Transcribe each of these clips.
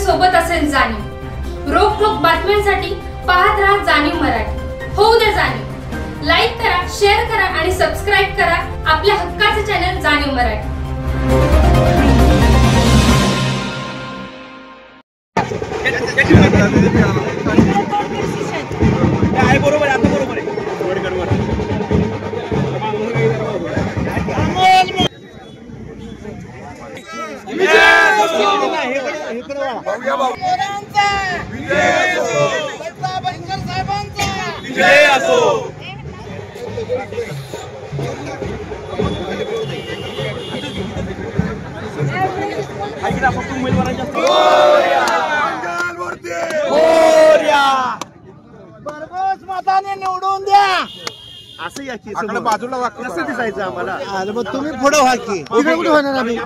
सोबत असेल जाणीव। रोखोक बातम्यांसाठी पाहत राहा जाणीव मराठी। होऊ दे जाणीव। लाईक करा, शेअर करा आणि सबस्क्राइब करा आपल्या हक्काचे चॅनल जाणीव मराठी। बरोबर आता बरोबर आहे। मताने निवडून द्या असं याची बाजूला वाक्य कसं दिसायचं आम्हाला? मग तुम्ही पुढे व्हा की कुठे होणार आम्ही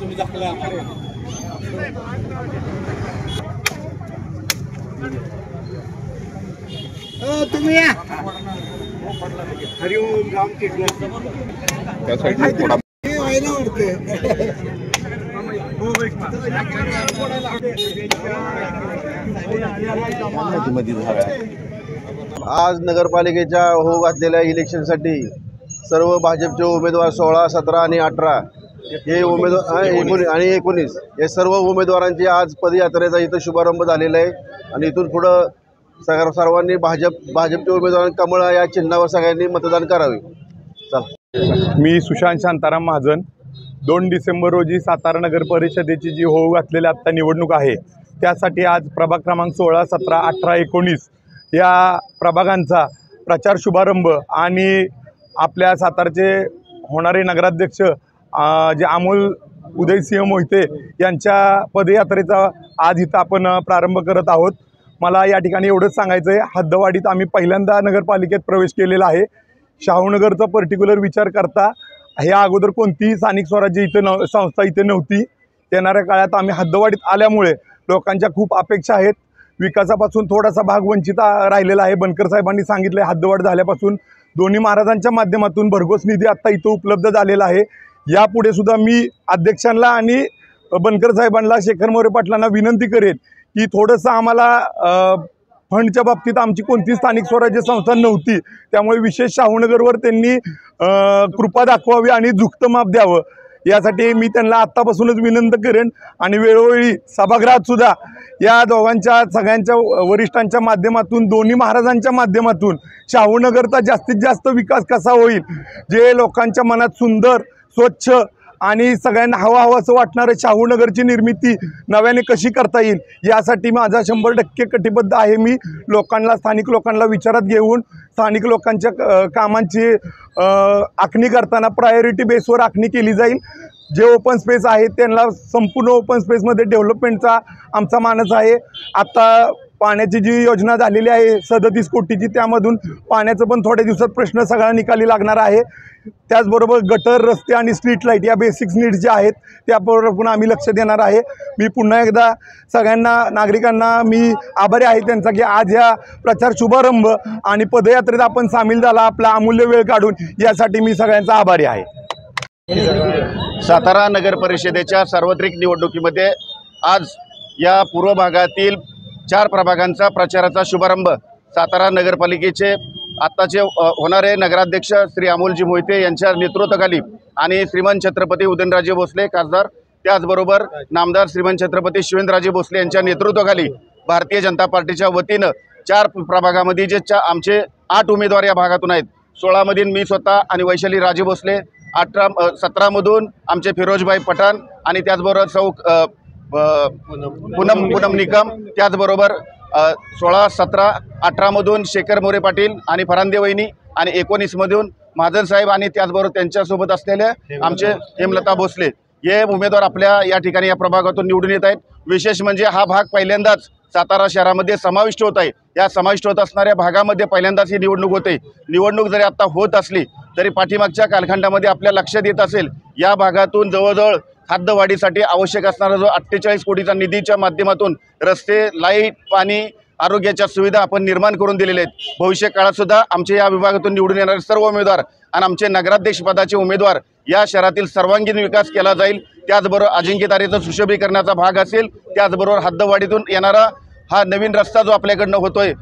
तुम्ही दाखला तुम्ही या हरिओम राम आज नगरपालिकेच्या होऊ घातलेल्या इलेक्शनसाठी सर्व भाजपचे उमेदवार 16, 17 आणि 18 हे उमेदवार 19 हे सर्व उमेदवारांची आज पदयात्रेचा इथं शुभारंभ झालेला आहे आणि इथून पुढं सर्वांनी भाजपचे उमेदवार कमळ या चिन्हावर सगळ्यांनी मतदान करावे। चला, मी सुशांत शांताराम महाजन। 2 डिसेंबर रोजी सातारा नगर परिषदेची जी होऊ घातलेली आत्ता निवडणूक आहे त्यासाठी आज प्रभाग क्रमांक 16, 17, 18, 19 या प्रभागांचा प्रचार शुभारंभ आणि आपल्या सातारचे होणारे नगराध्यक्ष जे अमोल उदयसिंह मोहिते यांच्या पदयात्रेचा आज इथं आपण प्रारंभ करत आहोत। मला या ठिकाणी एवढंच सांगायचं आहे, हद्दवाडीत आम्ही पहिल्यांदा नगरपालिकेत प्रवेश केलेला आहे। शाहूनगरचा पर्टिक्युलर विचार करता ह्या अगोदर कोणतीही स्थानिक स्वराज्य इथं संस्था इथे नव्हती। येणाऱ्या काळात आम्ही हद्दवाडीत आल्यामुळे लोकांच्या खूप अपेक्षा आहेत। विकासापासून थोडासा भाग वंचित राहिलेला आहे। बनकर साहेबांनी सांगितले हद्दवाढ झाल्यापासून दोन्ही महाराजांच्या माध्यमातून भरघोस निधी आत्ता इथं उपलब्ध झालेला आहे। यापुढे सुद्धा मी अध्यक्षांना आणि बनकर साहेबांना, शेखर मोरे पाटलांना विनंती करेन की थोडंसं आम्हाला फंडच्या बाबतीत आमची कोणती स्थानिक स्वराज्य संस्था नव्हती, त्यामुळे विशेष शाहूनगरवर त्यांनी कृपा दाखवावी आणि झुकतं माप द्यावं यासाठी मी त्यांना आत्तापासूनच विनंती करेन। आणि वेळोवेळी सभागृहात सुद्धा या दोघांच्या सगळ्यांच्या वरिष्ठांच्या माध्यमातून, दोन्ही महाराजांच्या माध्यमातून शाहूनगरचा जास्तीत जास्त विकास कसा होईल, जे लोकांच्या मनात सुंदर, स्वच्छ आणि सगळ्यांना हवं वाटणारं शाहूनगरची निर्मिती नव्याने कशी करता येईल यासाठी माझा 100% कटिबद्ध आहे। मी लोकांना, स्थानिक लोकांना विचारात घेऊन स्थानिक लोकांच्या कामांची आखणी करताना प्रायोरिटी बेसवर आखणी केली जाईल। जे ओपन स्पेस आहे त्यांना संपूर्ण ओपन स्पेसमध्ये डेव्हलपमेंटचा आमचा मानस आहे। आता पाण्याची जी योजना झालेली आहे 37 कोटीची, त्यामधून पाण्याचं पण थोड्या दिवसात प्रश्न सगळा निकाली लागणार आहे। त्याचबरोबर गटर, रस्ते आणि स्ट्रीट लाईट या बेसिक्स नीड्स ज्या आहेत त्याबरोबर पण आम्ही लक्ष देणार आहे। मी पुन्हा एकदा सगळ्यांना, नागरिकांना मी आभारी आहे त्यांचा की आज या प्रचार शुभारंभ आणि पदयात्रेत आपण सामील झाला, आपला अमूल्य वेळ काढून, यासाठी मी सगळ्यांचा आभारी आहे। सातारा नगर परिषदेच्या सार्वत्रिक निवडणुकीमध्ये आज या पूर्व भागातील 4 प्रभागांचा प्रचाराचा शुभारंभ सातारा नगरपालिकेचे आत्ताचे होणारे नगराध्यक्ष श्री अमोलजी मोहिते यांच्या नेतृत्वाखाली आणि श्रीमान छत्रपती उदयनराजे भोसले खासदार, त्याचबरोबर नामदार श्रीमान छत्रपती शिवेंद्रराजे भोसले यांच्या नेतृत्वाखाली भारतीय जनता पार्टीच्या वतीनं 4 प्रभागामध्ये जे आमचे 8 उमेदवार या भागातून आहेत। 16 मधून मी स्वतः आणि वैशाली राजे भोसले, 17 मधून आमचे फिरोजभाई पठाण आणि त्याचबरोबर सौ पूनम निकम, त्याचबरोबर 16, 17, 18 मधून शेखर मोरे पाटील आणि फरांदे वहिनी आणि 19 मधून महाजन साहेब आणि त्याचबरोबर त्यांच्यासोबत असलेले आमचे हेमलता भोसले हे उमेदवार आपल्या या ठिकाणी या प्रभागातून निवडून येत आहेत। विशेष म्हणजे हा भाग पहिल्यांदाच सातारा शहरामध्ये समाविष्ट होत आहे। या समाविष्ट होत असणाऱ्या भागामध्ये पहिल्यांदाच ही निवडणूक होते। निवडणूक जरी आता होत असली तरी पाठीमागच्या कालखंडामध्ये आपल्या लक्षात येत असेल या भागातून जवळजवळ हद्दवाढीसाठी आवश्यक असणारा जो 48 कोटीचा निधीच्या माध्यमातून रस्ते, लाईट, पाणी, आरोग्याच्या सुविधा आपण निर्माण करून दिलेल्या आहेत। भविष्य काळात सुद्धा आमच्या या विभागातून निवडून येणारे सर्व उमेदवार आणि आमचे नगराध्यक्ष पदाचे उमेदवार या शहरातील सर्वांगीण विकास केला जाईल। त्याचबरोबर अजिंक्यतारेचा सुशोभीकरणाचा भाग असेल, त्याचबरोबर हद्दवाढीतून येणारा हा नवीन रस्ता जो आपल्याकडनं होतोय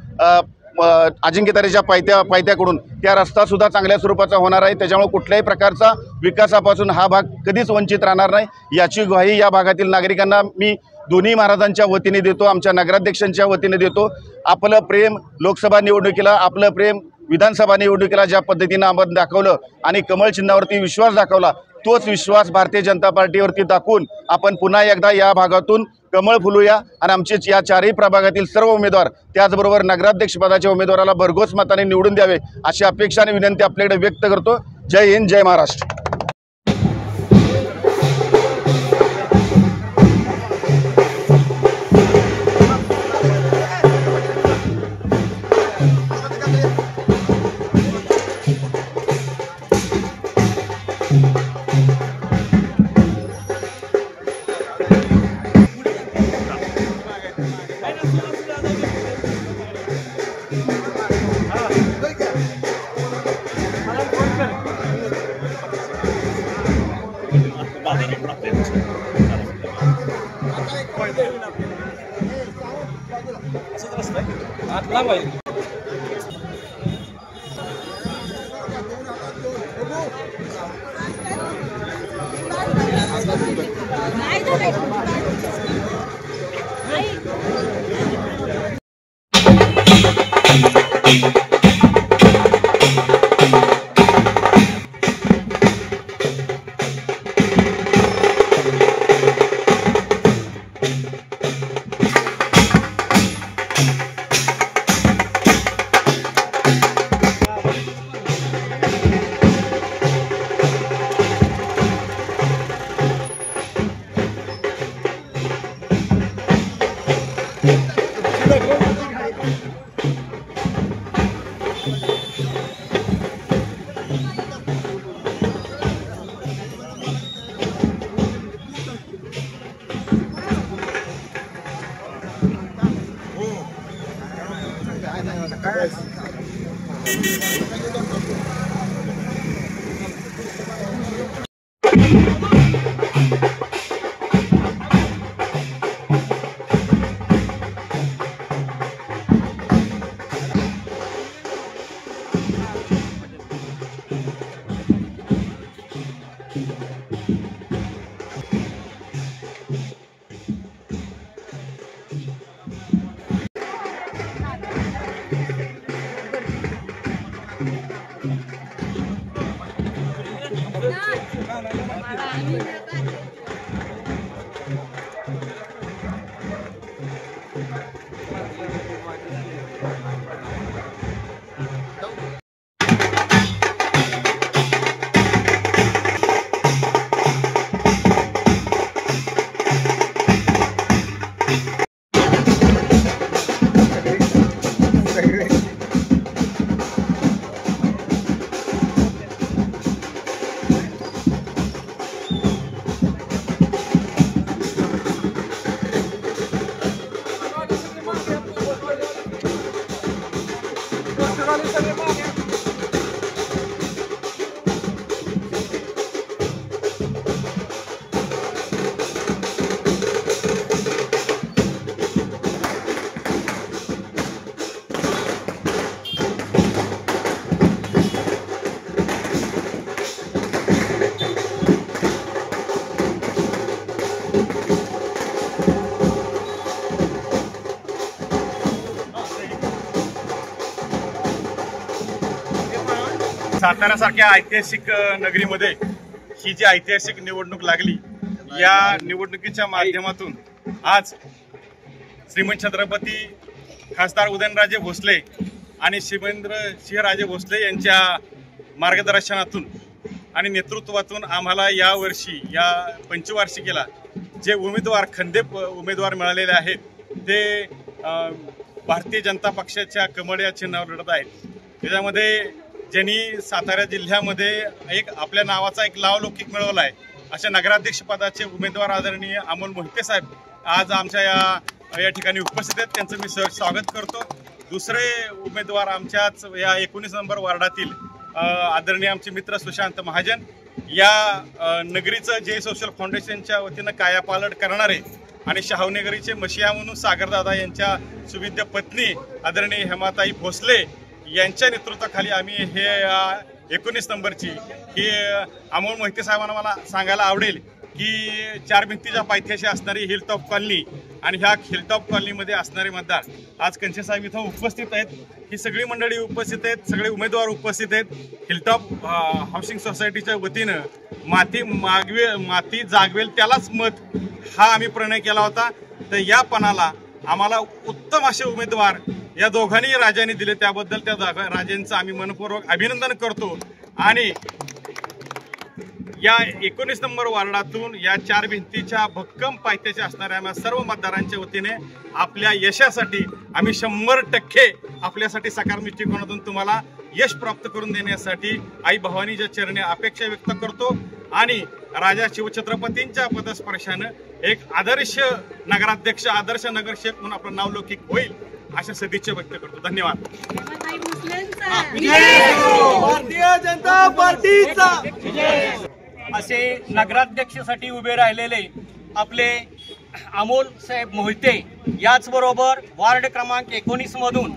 अजिंक्यतारेच्या पायथ्याकडून, त्या रस्ता सुद्धा चांगल्या स्वरूपाचा होणार आहे। त्याच्यामुळे कुठल्याही प्रकारचा विकासापासून हा भाग कधीच वंचित राहणार नाही, याची ग्वाही या भागातील नागरिकांना मी दोन्ही महाराजांच्या वतीने देतो, आमच्या नगराध्यक्षांच्या वतीने देतो। आपलं प्रेम लोकसभा निवडणुकीला, आपलं प्रेम विधानसभा निवडणुकीला ज्या पद्धतीनं आपण दाखवलं आणि कमळ चिन्हावरती विश्वास दाखवला, तोच विश्वास भारतीय जनता पार्टीवरती दाखवून आपण पुन्हा एकदा या भागातून कमळ फुलूया आणि आमचे या चारही प्रभागातील सर्व उमेदवार, त्याचबरोबर नगराध्यक्ष पदाच्या उमेदवाराला भरघोस मताने निवडून द्यावे अशी अपेक्षा आणि विनंती आपल्याकडे व्यक्त करतो। जय हिंद, जय महाराष्ट्र। साताऱ्यासारख्या ऐतिहासिक नगरीमध्ये ही जी ऐतिहासिक निवडणूक लागली, या निवडणुकीच्या माध्यमातून आज श्रीमंत छत्रपती खासदार उदयनराजे भोसले आणि शिवेंद्रसिंहराजे भोसले यांच्या मार्गदर्शनातून आणि नेतृत्वातून आम्हाला यावर्षी या पंचवार्षिकेला जे उमेदवार खंदेप उमेदवार मिळालेले आहेत ते भारतीय जनता पक्षाच्या कमळ या चिन्हावर लढत आहेत। त्याच्यामध्ये ज्यांनी सातारा जिल्ह्यामध्ये एक आपल्या नावाचा एक लावलौकिक मिळवला आहे अशा नगराध्यक्षपदाचे उमेदवार आदरणीय अमोल मोहिते साहेब आज आमच्या या ठिकाणी उपस्थित आहेत. त्यांचं मी स्वागत करतो. दुसरे उमेदवार आमच्याच या 19 नंबर वार्डातील आदरणीय आमचे मित्र सुशांत महाजन, या नगरीचं जे सोशल फाउंडेशनच्या वतीनं कायापालट करणारे आणि शाहूनगरीचे मशिया म्हणून सागरदादा यांच्या सुविद्य पत्नी आदरणीय हेमाताई भोसले यांच्या नेतृत्वाखाली आम्ही हे 19 नंबरची ही अमोल मोहिते साहेबांना मला सांगायला आवडेल की 4 भिंतीच्या पायथ्याशी असणारी हिलटॉप कॉलनी आणि ह्या हिलटॉप कॉलनीमध्ये असणारे मतदार आज कंचे साहेब इथं उपस्थित आहेत. ही सगळी मंडळी उपस्थित आहेत, सगळे उमेदवार उपस्थित आहेत. हिलटॉप हाऊसिंग सोसायटीच्या वतीनं माती जागवेल त्यालाच मत हा आम्ही प्रणय केला होता. तर या पणाला आम्हाला उत्तम असे उमेदवार या दोघांनी राजांनी दिले, त्याबद्दल त्या राजांचं आम्ही मनपूर्वक अभिनंदन करतो. आणि या 19 नंबर वार्डातून या 4 भिंतीच्या भक्कम पायथ्याच्या असणाऱ्या आम्हा सर्व मतदारांच्या वतीने आपल्या यशासाठी आम्ही 100% आपल्यासाठी सकारात्मक दृष्टिकोनातून तुम्हाला यश प्राप्त करून देण्यासाठी आई भवानीच्या चरणी अपेक्षा व्यक्त करतो. आणि राजा शिवछत्रपतींच्या पदस्पर्शानं एक आदर्श नगराध्यक्ष, आदर्श नगरसेवक म्हणून आपलं नावलौकिक होईल अशा सदिच्छा व्यक्त करतो. धन्यवाद. भारतीय जनता पार्टीचा असे नगराध्यक्षसाठी उभे राहिलेले आपले अमोल साहेब मोहिते, याचबरोबर वार्ड क्रमांक 19 मधून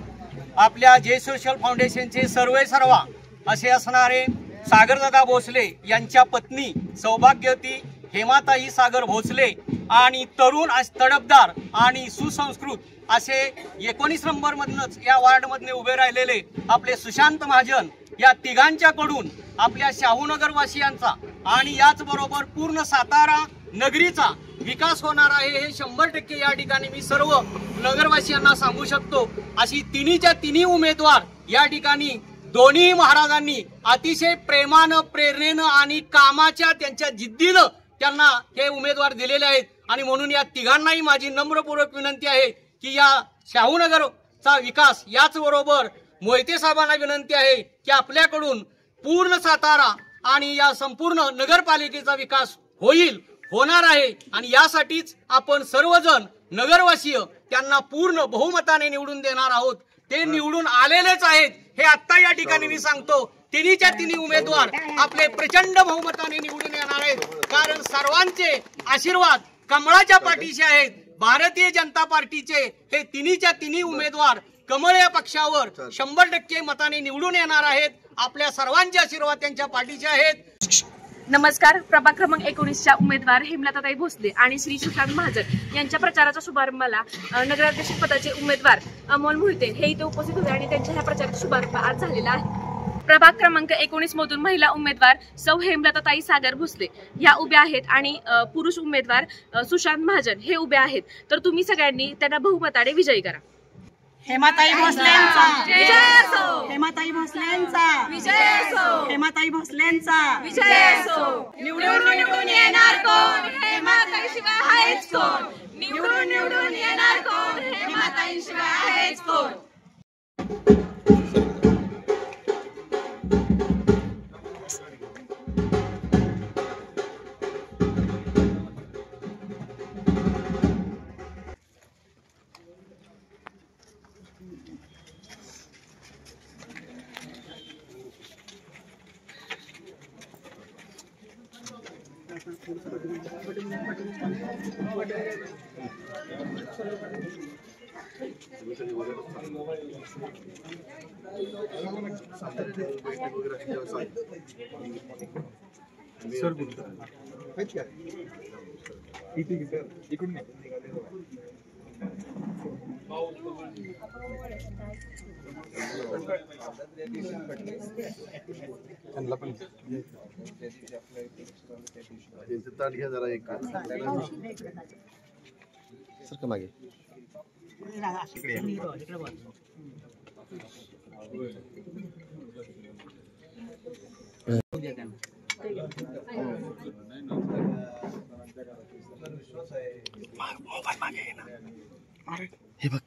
आपल्या जे सोशल फाउंडेशनचे सर्वेसर्वा असे असणारे सागरदादा भोसले यांच्या पत्नी सौभाग्यवती हेमाताई सागर भोसले आणि तरुण तडफदार आणि सुसंस्कृत असे 19 नंबरमधूनच या वार्डमधले उभे राहिलेले आपले सुशांत महाजन, या तिघांच्याकडून आपल्या शाहूनगरवासियांचा आणि याचबरोबर पूर्ण सातारा नगरीचा विकास होणार आहे हे 100% या ठिकाणी मी सर्व नगरवासियांना सांगू शकतो. अशी तिन्हीच्या तिन्ही उमेदवार या ठिकाणी दोन्ही महाराजांनी अतिशय प्रेमानं, प्रेरणेनं आणि कामाच्या त्यांच्या जिद्दीनं त्यांना हे उमेदवार दिलेले आहेत. आणि म्हणून या तिघांनाही माझी नम्रपूर्वक विनंती आहे की या शाहूनगरचा विकास, याचबरोबर मोहिते साहेबांना विनंती आहे की आपल्याकडून पूर्ण सातारा आणि या संपूर्ण नगरपालिकेचा विकास होणार आहे. आणि यासाठीच आपण सर्वजण नगरवासीय त्यांना पूर्ण बहुमताने निवडून देणार आहोत. ते निवडून आलेलेच आहेत हे आत्ता या ठिकाणी मी सांगतो. तिन्हीच्या तिन्ही उमेदवार आपले प्रचंड बहुमताने निवडून येणार आहेत, कारण सर्वांचे आशीर्वाद कमळाच्या पाठीशी आहेत. भारतीय जनता पार्टीचे हे तिन्हीच्या तिन्ही उमेदवार कमळ या पक्षावर 100% मताने निवडून येणार आहेत. आपल्या सर्वांचे आशीर्वाद त्यांच्या पाठीचे आहेत. नमस्कार. प्रभाग क्रमांक 19च्या उमेदवार हेमलताताई भोसले आणि श्री सुशांत महाजन यांच्या प्रचाराच्या शुभारंभाला नगराध्यक्ष पदाचे उमेदवार अमोल मोहिते हे इथे उपस्थित होते आणि त्यांच्या ह्या प्रचाराचा शुभारंभ आज झालेला आहे. प्रभाग क्रमांक 19 मधून महिला उमेदवार सौ हेमलताताई सागर भोसले ह्या उभ्या आहेत आणि पुरुष उमेदवार सुशांत महाजन हे उभे आहेत. तर तुम्ही सगळ्यांनी त्यांना बहुमताने विजयी करा. हेमाताई भोसलेंचा विजय असो. हेमाताई भोसलेंचा विजय असो. हेमाताई भोसलेंचा विजय असो. निवडून येणार कोण? हेमाताई शिवाय आहेच कोण? निवडून येणार कोण? हेमाताई शिवाय आहेच कोण? ताट घ्या जरा एक सर का मागे हे बघ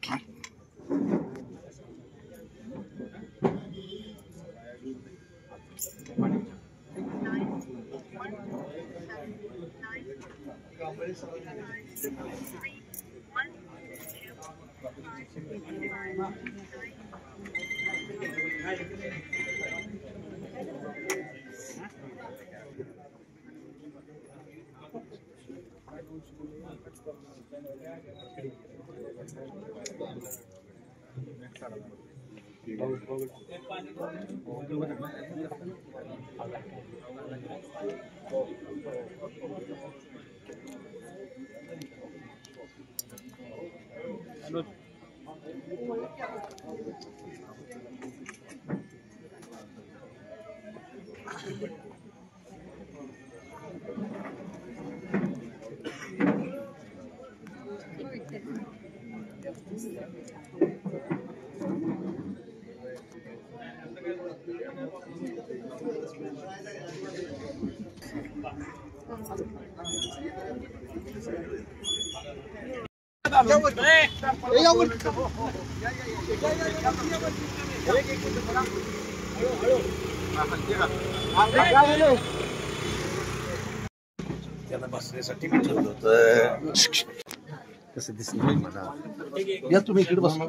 त्यांना बसण्यासाठी मी ठेवलं होतं. कसं दिसलं मला. या तुम्ही इकडे बसा.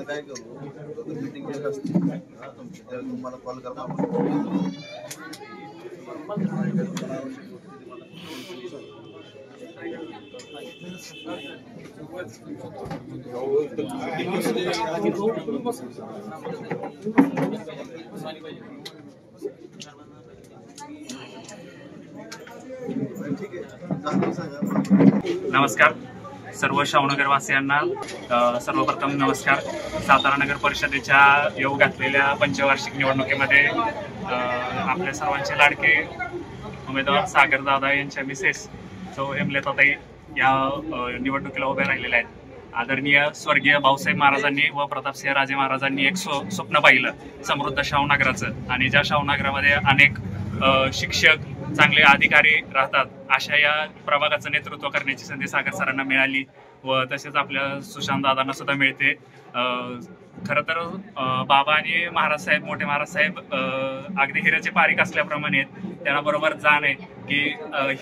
काय करू मीटिंग तुम्हाला कॉल करा. नमस्कार सर्व शाहूनगरवासियांना. सर्वप्रथम नमस्कार. सातारा नगर परिषदेच्या येऊ घातलेल्या पंचवार्षिक निवडणुकीमध्ये आपल्या सर्वांचे लाडके उमेदवार सागरदादा यांच्या मिसेस सौ हेमलताताई या निवडणुकीला उभ्या राहिलेल्या आहेत. आदरणीय स्वर्गीय भाऊसाहेब महाराजांनी व प्रतापसिंह राजे महाराजांनी एक स्वप्न पाहिलं समृद्ध शाहूनगराचं, आणि ज्या शाहूनगरामध्ये अनेक शिक्षक चांगले अधिकारी राहतात अशा या प्रभागाचं नेतृत्व करण्याची संधी सागर सरांना मिळाली व तसेच आपल्या सुशांत दादांना सुद्धा मिळते. खरं तर बाबा आणि महाराज साहेब, मोठे महाराज साहेब अगदी हिऱ्याचे पारीख असल्याप्रमाणे त्यांना बरोबर जाण आहे की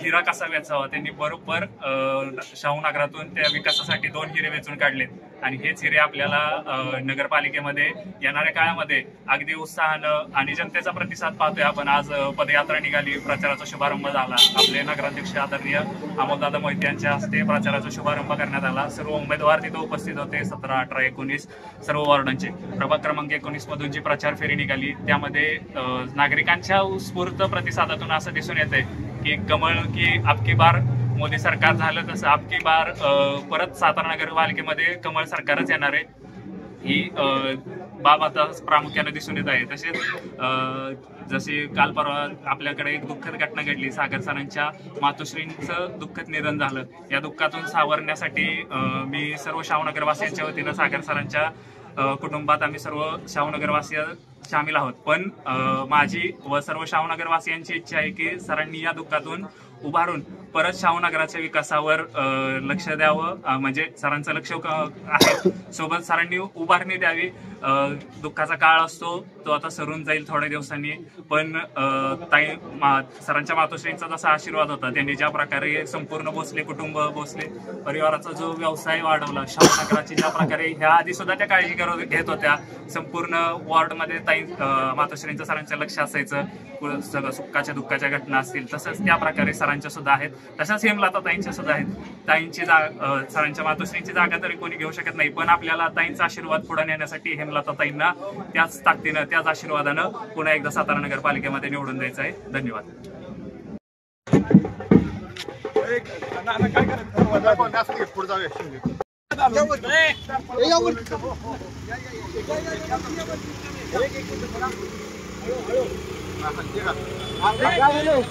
हिरा कसा वेचावा. त्यांनी बरोबर शाहूनगरातून त्या विकासासाठी 2 हिरे वेचून काढलेत, आणि हेच हिरे आपल्याला नगरपालिकेमध्ये येणाऱ्या काळामध्ये अगदी उत्साहानं आणि जनतेचा प्रतिसाद पाहतोय आपण. आज पदयात्रा निघाली, प्रचाराचा शुभारंभ झाला. आपले नगराध्यक्ष आदरणीय अमोलदादा मोहिते यांच्या हस्ते प्रचाराचा शुभारंभ करण्यात आला. सर्व उमेदवार तिथे उपस्थित होते. 17, 18, 19 सर्व वॉर्डांचे. प्रभाग क्रमांक 19 मधून जी प्रचार फेरी निघाली त्यामध्ये नागरिकांच्या उत्स्फूर्त प्रतिसादातून असं दिसून येतंय की कमळ की आपकी बार मोदी सरकार झालं तसं आपकी बार परत सातारा नगरपालिकेमध्ये कमळ सरकारच येणार आहे ही बाब आता प्रामुख्याने दिसून येत आहे. तसेच जसे काल परवा आपल्याकडे एक दुःखद घटना घडली. सागर सरांच्या मातोश्रींचं दुःखद निधन झालं. या दुःखातून सावरण्यासाठी मी सर्व शाहूनगरवासियांच्या वतीनं सागर सरांच्या कुटुंबात आम्ही सर्व शाहूनगरवासी सामील आहोत. पण माझी व सर्व शाहूनगरवासियांची इच्छा आहे की सरांनी या दुःखातून उभारून परत शाहूनगराच्या विकासावर लक्ष द्यावं. म्हणजे सरांचं लक्ष आहे, सोबत सरांनी उभारणी द्यावी. दुःखाचा काळ असतो तो आता सरून जाईल थोड्या दिवसांनी, पण सरांच्या मातोश्रींचा जसा आशीर्वाद होता, त्यांनी ज्या प्रकारे संपूर्ण भोसले कुटुंब, भोसले परिवाराचा जो व्यवसाय वाढवला, शाहूनगराची ज्या प्रकारे ह्या आधी सुद्धा त्या काळजी घेत होत्या. संपूर्ण वॉर्डमध्ये मातोश्रींचं सरांचं लक्ष असायचं. सगळं सुखाच्या दुःखाच्या घटना असतील तसंच त्या प्रकारे सरांच्या सुद्धा आहेत. तशाच हेमलता ताईंच्या सुद्धा आहेत. ताईंची सरांच्या मातोश्रींची जागा तरी कोणी घेऊ शकत नाही, पण आपल्याला ताईंचा आशीर्वाद पुढे नेण्यासाठी हेमलता ताईंना त्याच ताकदीनं, त्याच आशीर्वादानं पुन्हा एकदा सातारा नगरपालिकेमध्ये निवडून द्यायचं आहे. धन्यवाद. हळू